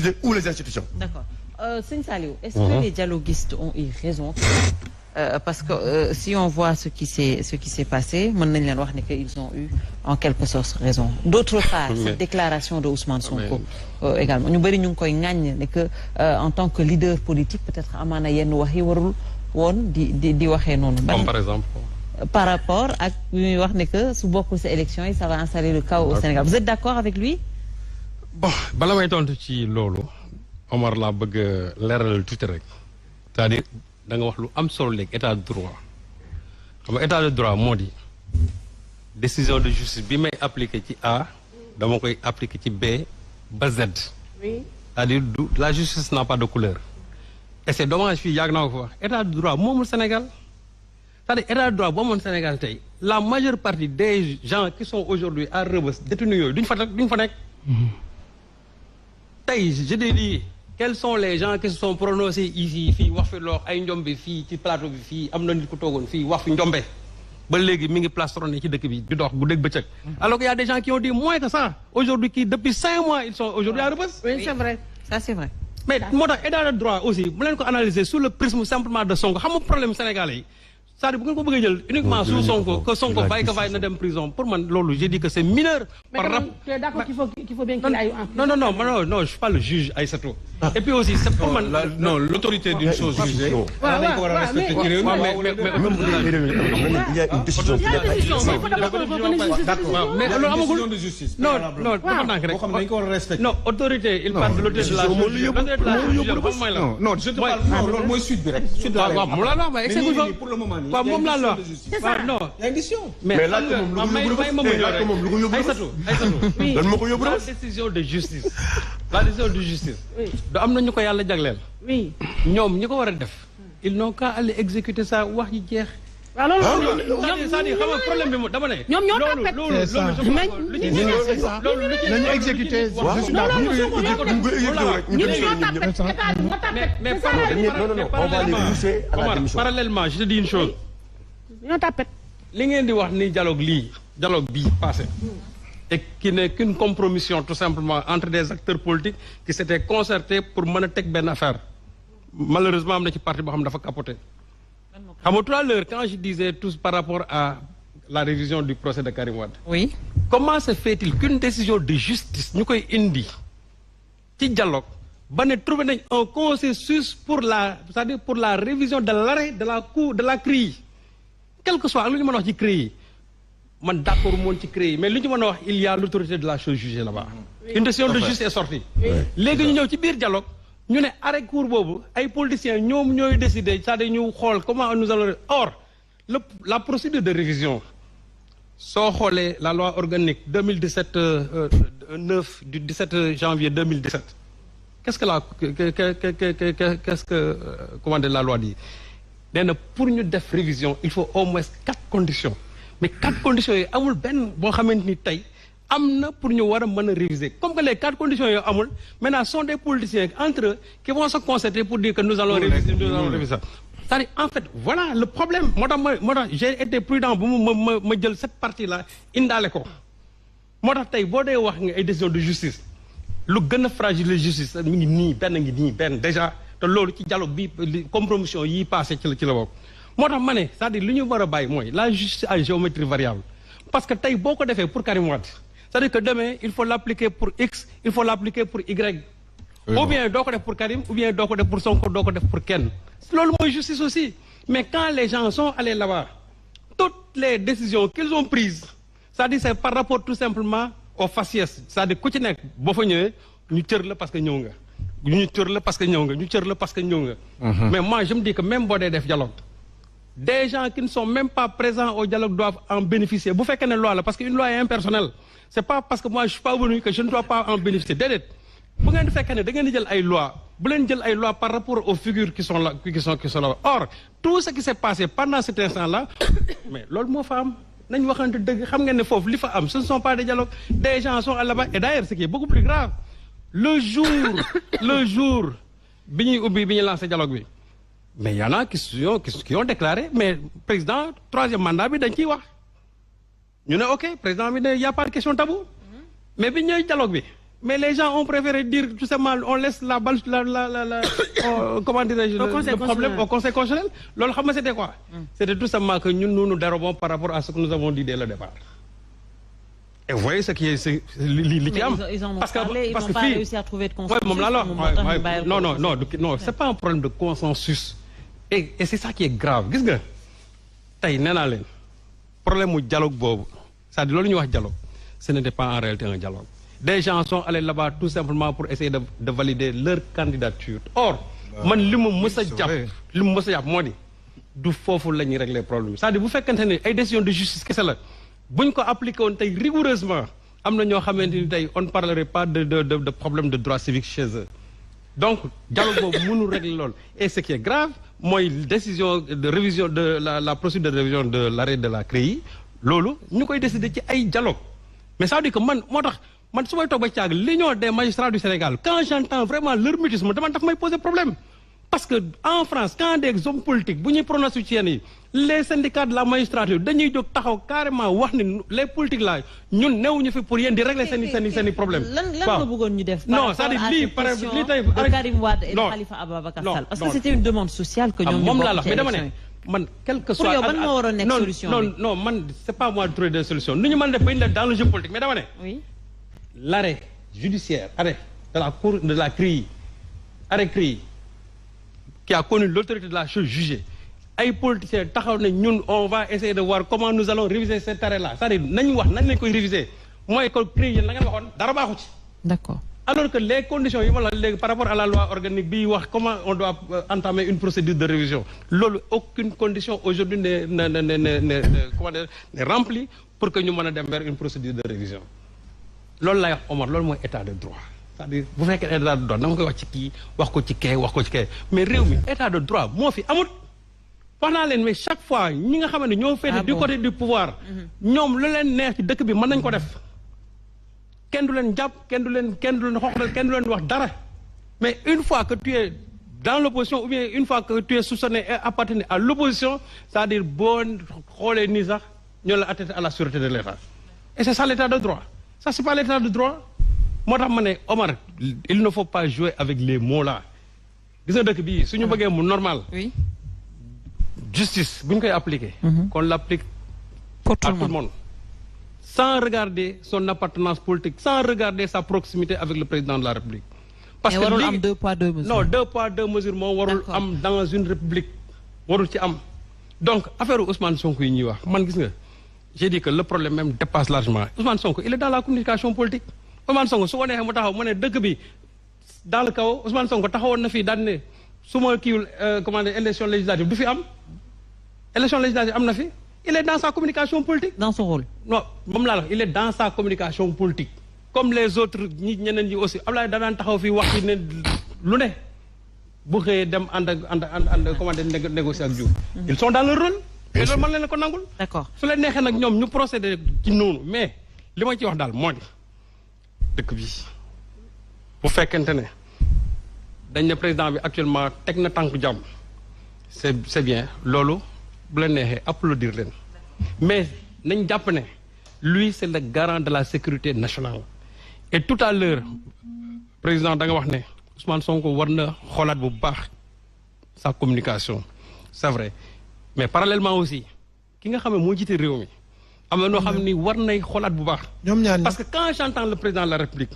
collectivités ou les institutions. D'accord. Sëñ Saliou, est-ce que les dialoguistes ont eu raison? Parce que si on voit ce qui s'est passé, mën nañ leen wax ne que ils ont eu en quelque sorte raison. D'autre part, cette déclaration de Ousmane Sonko également ñu bëri ñu ngi koy ŋàññ ne que en tant que leader politique peut-être amaana yenn wax yi warul woon di waxee noonu. Comme par exemple. Par rapport ak ñuy wax ne que su bokkul sa élection yi ça va installer le chaos au Sénégal. Vous êtes d'accord avec lui? Bon bala may tontu ci loolu Omar laa bëgg a leeralal tuuti rek c'est-à-dire da nga wax lu am solo léegi état de droit xam nga état de droit moo di décision de justice bi may appliqué ci A dama koy appliqué ci B ba Z. Oui. C'est-à-dire la justice n'a pas de couleur. Et c'est dommage fii yàgg naa ko fa wax état de droit moomul Sénégal c'est-à-dire état de droit boo moom Sénégal tey la majeure partie des gens qui sont aujourd'hui à Rebeuss détenus yooyu duñ fa nekk. tey je te dis quels sont les gens qui se sont prononcés ici fii wax fi loo ay njombe fii ci plateau bi fii am na nit ku toogoon fii wax fi njombe ba léegi mi ngi plastronné ci dëkk bi di dox bu dégg bëccëg. alors qu'il y a des gens qui ont dit moins que ça aujourd'hui qui depuis 5 mois ils sont aujourd'hui à Rebeuss. Oui, c'est vrai. Ça c'est vrai. mais moo tax état de droit aussi bu leen ko analyser sous le prisme simplement de Sonko xam nga problème sénégalais yi c'est-à-dire bu ngeen ko bëggee jël uniquement sous Sonko que Sonko bàyyi ko na dem prison pour man loolu j'ai dit que c'est mineur. par rapport mais tu es d'accord qu'il faut bien qu'il aille en prison. non je suis pas le juge Aïssatou. et puis aussi c'est pour man. non l'autorité d'une chose jugée. dañ ko war a respecter ci réew mi. il y a une décision. mais loolu amagul décision de justice. non dafa nànk rek. boo xam ne dañ ko war a respecter. non autorité il parle de l'autorité de la justice. non je te parle non loolu mooy suite bi rek. suite la waaw moom laa la wax mais pour le moment nii. waaw moom laa la wax. C'est ça. non il y a une décision. mais laaj ko moom lu ko yóbbu Aïssatou lan moo ko yóbbu la décision de justice. la décision de justice. da am na ñu ko yàlla jagleel. Oui. ñoom ñi ko war a def. ils n'ont qu'à aller exécuter ça wax ji jeex. waaw loolu c'est-à-dire xam nga problème bi moom dama ne. ñoom ñoo tapet. loolu nañu exécuter parallèlement je te dis une chose. ñoo tapet. li ngeen di wax ni dialogue bii passé. et qui n'est qu'une compromission tout simplement entre des acteurs politiques qui s'étaient concertés pour mën a teg benn affaire malheureusement am na ci parti boo xam ne dafa capoté. xam nga tout à l'heure quand je disais tous par rapport à la révision du procès de Karim Wade. Oui. Comment se fait-il qu'une décision de justice ñu koy indi ci dialogue ba ne trouvé nañ un consensus pour c'est-à-dire pour la révision de l'arrêt de la cour de la CREI quel que soit lu ñu mën a wax ci CREI man d'accord moon ci CREI mais li ñu mën a wax il y a l'autorité de la chose jugée là-bas. Une décision de justice est sortie. léegi ñu ñëw ci biir dialogue ñu ne arrêt cour boobu ay politiciens ñoom ñooy décider c'est-à-dire ñu xool comment nous allons or la procédure de révision soo xoolee la loi organique 2017 9 du 17 janvier 2017 qu'est-ce que comment dire la loi dit nee na pour ñu def révision il faut au moins 4 conditions mais 4 conditions yi amul benn boo xamante ni tey am na pour ñu war a mën a réviser comme que les 4 conditions yooyu amul maintenant sont des politiciens entre eux qui vont se concerter pour dire que nous allons réviser ça. C'est-à-dire en fait voilà le problème moo tax j'ai été prudent bu ma jël cette partie là indaale ko moo tax tey boo dee wax nga ay décision de justice lu gën a fragile justice mi ngi nii benn déjà te loolu ci dialogue bi compromission yi passé ci la bokk moo tax ma ne c'est-à-dire li ñu war a bàyyi mooy la justice à géométrie variable parce que tey boo ko defee pour Karim Wade c'est-à-dire que demain il faut l'appliquer pour X il faut l'appliquer pour Y ou bien doo ko def pour Karim ou bien doo ko def pour Sonko doo ko def pour kenn loolu mooy justice aussi mais quand les gens sont allés là-bas toutes les décisions qu'ils ont prises c'est-à-dire c'est par rapport tout simplement au faciès c'est-à-dire ku ci nekk boo fa ñëwee ñu cër la parce que ñëw nga ñu cër la parce que ñëw nga ñu cër la parce que ñëw nga mais moi je me dis que même boo dee def dialogue des gens qui ne sont même pas présents au dialogue doivent en bénéficier bu fekkee ne loi la parce que une loi est impersonnelle c'est pas parce que moi je suis pas venu que je ne dois pas en bénéficier déedéet bu ngeen fekkee ne da ngeen di jël ay loi bu leen jël ay loi par rapport aux figures qui sont là or tout ce qui s'est passé pendant cet instant là mais loolu moo fa am nañ waxante dëgg xam ngeen ne foofu li fa am ce ne sont pas des dialogues des gens sont là-bas et d'ailleurs ce qui est beaucoup plus grave le jour bi ñuy lancé dialogue bi mais y en a qui ont déclaré mais président 3e mandat bi dañ ciy wax ñu ne ok président bi ne y a pas de question tabou mais bi ñëwee dialogue bi Mais les gens ont préféré dire tout simplement on laisse la balle, comment dirais-je, le problème au Conseil constitutionnel. Lolo, c'était quoi? C'était tout simplement que nous dérobons par rapport à ce que nous avons dit dès le départ. Et vous voyez ce qui est ils en ont parlé, ils n'ont pas réussi à trouver de consensus. Non, c'est pas un problème de consensus. Et c'est ça qui est grave. Qu'est-ce que c'est? Le problème du dialogue, c'est-à-dire dialogue, ce n'était pas en réalité un dialogue. Des gens sont allés là-bas tout simplement pour essayer de valider leur candidature. Or, man, li mu mësa japp modi du fofu lañuy régler problème. C'est-à-dire bu fekkante ne ay décision de justice kessa la buñ ko appliquer won tay rigoureusement amna ño xamanteni tay on parlerait pas de problème de droit civique chez eux. Donc, dialogue bobu mënu régler lool. Et ce qui est grave, moy décision de révision de la procédure de révision de l'arrêt de la CREI, lolu ñukoy décider ci ay dialogue. Mais ça veut dire que man motax man su may toog ba caag l'union des magistrats du Sénégal quand j'entends vraiment leur mutisme dama daf may poser problème parce que en France quand des hommes politiques bu ñuy prononcer ci yenn yi les syndicats de la magistrature dañuy jóg taxaw carrément wax ni les politiques là ñun newuñu fi pour yéen di régler seen i problème. lan nga bëggoon ñu def. Non c'est-à-dire lii par exemple lii tey de Karim Wade et de Khalifa Ababacar Sall parce que c'était une demande sociale que ñoom ñu bokk ci élection yi. Man, quel que soit. Pour yow, ban moo waroon nekk solution non, man, c'est pas moi de trouver des solutions. Nous, nous def dans le jeu politique. Mais d'abord, oui. L'arrêt judiciaire, arrêt de la cour de la CREI, arrêt CREI, qui a connu l'autorité de la chose jugée. Les politiciens, on va essayer de voir comment nous allons réviser cet arrêt-là. C'est-à-dire, nous allons réviser. Moi, je CREI, d'accord. Alors que les conditions, par rapport à la loi organique, comment on doit entamer une procédure de révision, aucune condition aujourd'hui n'est remplie pour que nous puissions vers une procédure de révision. C'est un état de droit. C'est-à-dire, vous faites un état de droit, vous faites mais l'état de droit, moi, mais chaque fois, nous avons fait du côté du pouvoir, nous avons fait des choses. Mais une fois que tu es dans l'opposition ou bien une fois que tu es soupçonné et appartenir à l'opposition, c'est-à-dire bon, à la sûreté de l'État. Et c'est ça l'état de droit. Ça, c'est pas l'état de droit. Moi, Omar, il ne faut pas jouer avec les mots là. Vous savez que si nous voulons normal, justice, vous appliquer, qu'on l'applique à tout le monde. Sans regarder son appartenance politique, sans regarder sa proximité avec le président de la République. Parce que 2 poids 2 mesures. Non, 2 poids 2 mesures, dans une République. Donc, affaire Ousmane Sonko, j'ai dit que le problème même dépasse largement. Ousmane Sonko, il est dans la communication politique. Ousmane Sonko, si on est dans le chaos, Ousmane Sonko, élection législative, élection législative, il est dans sa communication politique. Dans son rôle. Non, il est dans sa communication politique. Comme les autres, aussi. Ils sont dans le rôle. D'accord. Nous procédons qui nous. Mais, ce que je veux dire, pour faire qu'un le président actuellement, c'est bien. Lolo. Applaudir. Mais lui, c'est le garant de la sécurité nationale. Et tout à l'heure, le président Ousmane Sonko warna xolat bu baax sa communication. C'est vrai. Mais parallèlement aussi, ki nga xamé mo jité réew mi amna no xamni war nay xolat bu baax. Parce que quand j'entends le président de la République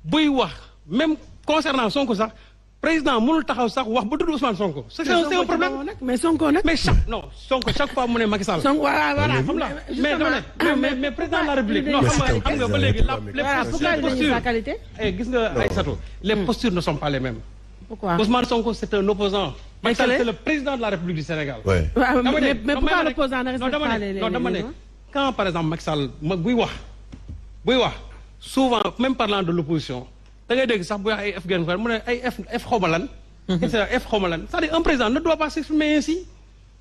buy wax même concernant Sonko sax président mënul taxaw sax wax ba tuddu Ousmane Sonko. C'est un problème. Mais Sonko nak. Mais Sonko chaque fois mu né Macky Sall. Sonko voilà. Mais président de la République non xam nga ba légui les postures ne sont pas les mêmes. Pourquoi? Ousmane Sonko c'est un opposant. Macky Sall c'est le président de la République du Sénégal. Mais pourquoi l'opposant ne respecte pas les quand par exemple Macky Sall buy wax souvent même parlant de l'opposition da ngay dégg sax bu wax ay F gen mu ne ay F xomalan F xomalan c'est-à-dire un président ne doit pas s'exprimer ainsi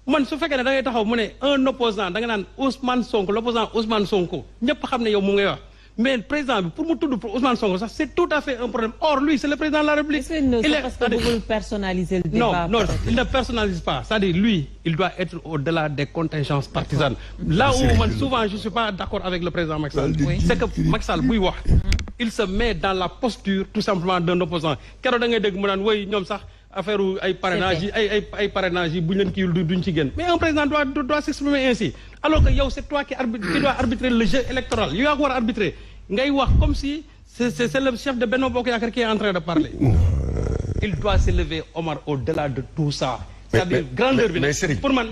man su fekkee ne da ngay taxaw mu ne un opposant da nga naan Ousmane Sonko l'opposant Ousmane Sonko ñëpp xam ne yow mu ngay wax mais le président pour mu tudd pour Ousmane Sonko ça c'est tout à fait un problème. Or lui c'est le président de la République. Il est parce que vous voulez personnaliser le débat. Non, il ne personnalise pas. C'est-à-dire lui, il doit être au-delà des contingences partisanes. Là où souvent je suis pas d'accord avec le président Macky Sall, c'est que Macky Sall buy wax il se met dans la posture tout simplement d'un opposant keroog da ngay dégg mu naan woy ñoom sax affaire ay parrainage yi ay parrainage yi bu ñu leen kii duñ ci génn mais un président doit s'exprimer ainsi alors que yow c'est toi qui dois arbitrer le jeu électoral yow yaa ko war a arbitrer ngay wax comme si c'est le chef de Benno Bokk Yaakaar qui est en train de parler il doit s'élever Omar au-delà de tout ça c'est-à-dire grandeur bi pour man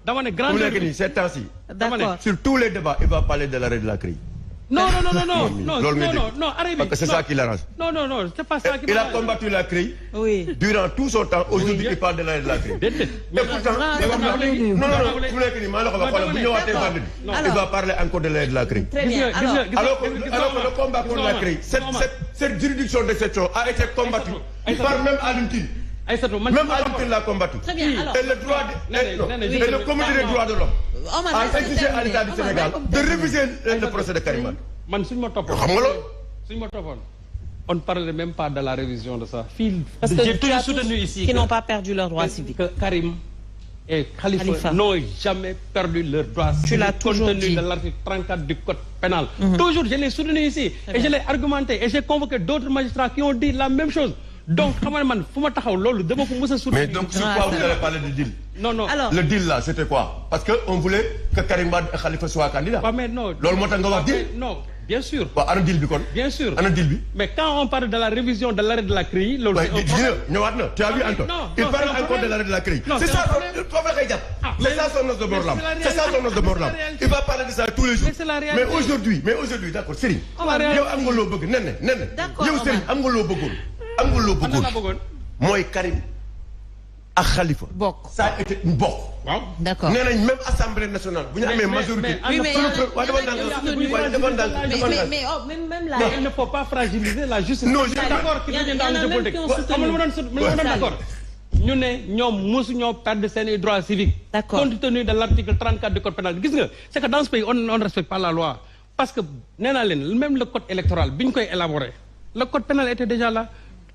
dama ne grandeur bi ces temps-ci d'accord sur tous les débats il va parler de l'arrêt de la crise. Non, arrêtez. Parce que c'est ça qui l'arrange. Non, c'est pas ça qui il a combattu la crise. Oui. Durant tout son temps, aujourd'hui, il parle de l'arrêt de la crise. Mais pourtant, il va parler encore de l'arrêt de la crise. Très bien. Alors que le combat contre la crise, cette juridiction d'exception a été combattue. Il parle même à l'intime. Même à l'intime l'a combattu. Très bien. Et le droit et le comité des droits de l'homme a exigé à l'État du Sénégal de réviser le procès de Karim Wade. Man suñ ma toppoon on ne parlerait même pas de la révision de ça. Parce que j'ai toujours soutenu ici qui n'ont pas perdu leurs droits civiques. Que Karim et Khalifa n'ont jamais perdu leurs droits civiques. Tu l'as toujours dit. Compte tenu de l'article 34 du code pénal. Toujours, je l'ai soutenu ici. Et je l'ai argumenté. Et j'ai convoqué d'autres magistrats qui ont dit la même chose. Donc, man, mais donc, sur quoi vous allez parler du deal? Non. Alors, le deal là, c'était quoi? Parce qu'on voulait que Karim Wade et Khalifa soient candidats. Mais non. Non, bien sûr. Un deal, bien sûr. Un deal. Mais quand on parle de la révision de l'arrêt de la CREI, tu as vu Antoine? Il parle encore de l'arrêt de la CREI. C'est ça son os de Borlam. C'est ça son os de Borlam. Il va parler de ça tous les jours. Mais aujourd'hui, d'accord, Serigne. Moi, Karim ak Khalifa. Ça a été une bokk. D'accord. Même Assemblée nationale. Vous avez majorité. Même là. Il ne faut pas fragiliser la justice. Non, je suis d'accord qu'il y a dans le jeu politique. D'accord. Nous ne perdre ses droits civiques. Compte tenu de l'article 34 du code pénal. C'est que dans ce pays, on ne respecte pas la loi. Parce que même le code électoral, bien qu'on élaboré, le code pénal était déjà là.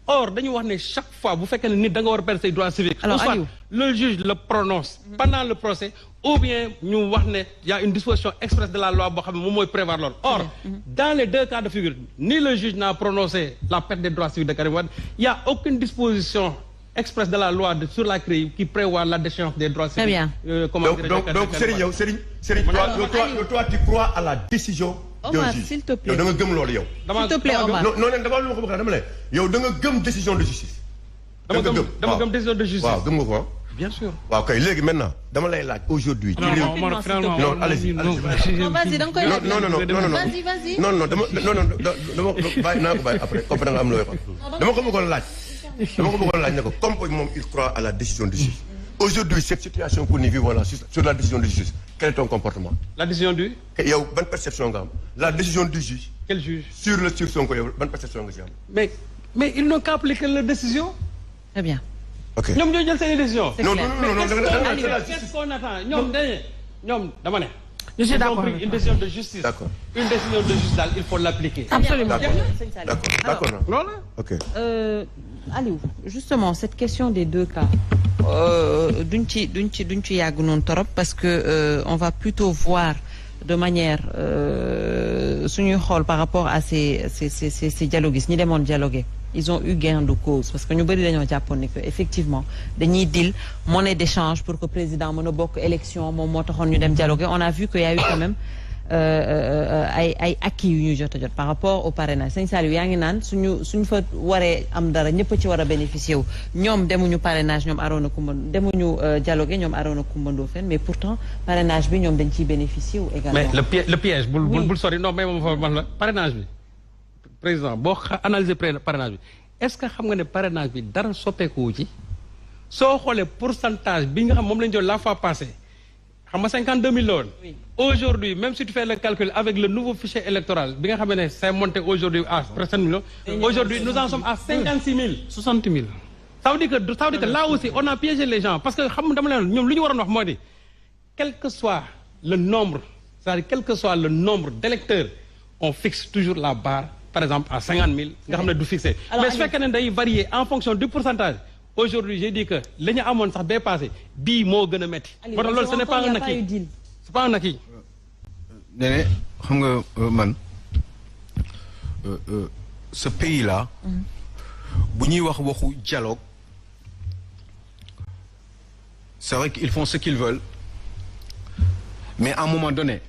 Or, chaque fois, vous faites que nous devons perdre ses droits civiques. Alors, le juge le prononce pendant le procès, ou bien il y a une disposition expresse de la loi qui prévoir l'ordre. Or, dans les deux cas de figure, ni le juge n'a prononcé la perte des droits civiques de Karim Wade, il n'y a aucune disposition expresse de la loi sur la CREI qui prévoit la déchéance des droits civiques. Très bien. Donc, Serigne, toi, tu crois à la décision. Omar, s'il te plaît. S'il te plaît, Omar. Non, décision de justice. Décision de justice. Bien sûr. Maintenant, aujourd'hui. Non, allez-y. Non, vas-y, donc. Vas-y. Comme il croit à la décision de justice. Aujourd'hui, cette situation que nous vivons là, sur la décision de justice, quel est ton comportement? La décision du? Il y a une bonne perception. La décision du juge. Quel juge? Sur son côté, bonne perception. Mais ils n'ont qu'à appliquer la décision. Très bien. Ok. Nous avons déjà cette décision. Non. Qu'est-ce qu'on attend? Je suis d'accord. Une décision de justice. D'accord. Une décision de justice, il faut l'appliquer. Absolument. D'accord. Ok. Aliou, justement, cette question des deux cas, parce que on va plutôt voir de manière par rapport à ces dialoguistes, ni des mondes dialogués. Ils ont eu gain de cause parce que nous avons japonais que effectivement dañuy deal monnaie d'échange pour que le président monobok élection dialoguer. On a vu qu'il y a eu quand même ay acquis par rapport au parrainage. Sëñ Saliou yaa ngi naan suñu fa waree am dara ñëpp ci war a bénéficier wu ñoom demuñu parrainage ñoom Arona Coumba demuñu dialoguer ñoom Arona Coumba Ndoffène mais pourtant parrainage bi ñoom dañ ciy bénéficier wu également. Mais le piège bul sori non mais moom parrainage bi président boo analyser parrainage bi est-ce que xam nga ne parrainage bi dara soppeeku ci soo xoolee pourcentage bi nga xam moom lañ jël la fois passée xam nga 52 000 la woon. Aujourd'hui, même si tu fais le calcul avec le nouveau fichier électoral, bien que c'est monté aujourd'hui à presque 7 millions, aujourd'hui nous en sommes à 56 000. 60 000. Ça veut dire que là aussi, on a piégé les gens. Parce que, quel que soit le nombre, c'est-à-dire quel que soit le nombre d'électeurs, on fixe toujours la barre, par exemple, à 50 000. Mais ce fait qu'il varier en fonction du pourcentage. Aujourd'hui, j'ai dit que les gens ont dépassé, ce n'est pas un acquis. C'est pas un acquis. Néné xam nga man ce pays là. bu ñuy wax waxu dialogue. c'est vrai qu'ils font ce qu'ils veulent mais à un moment donné